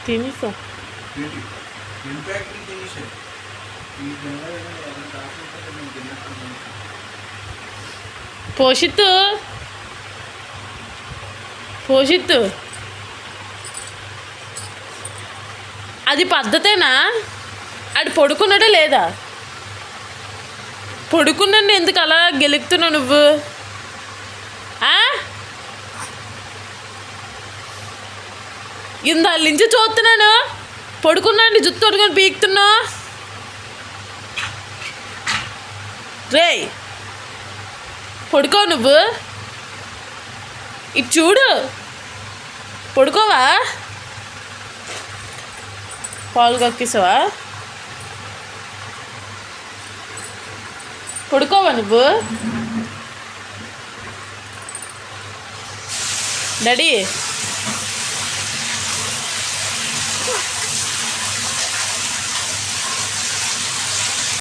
తినేసా పోషిత్తు పోషిత్తు అది పద్ధతేనా? అది పడుకున్నాడా లేదా? పడుకున్నాను ఎందుకు అలా గెలుగుతున్నావు నువ్వు? ఇందాల నుంచి చూస్తున్నాను, పడుకున్నాను జుత్తు పట్టుకొని పీకుతున్నావు. రే పడుకో, నువ్వు ఇటు చూడు, పడుకోవా? పాలు కక్కిసావా? పడుకోవా నువ్వు? డాడీ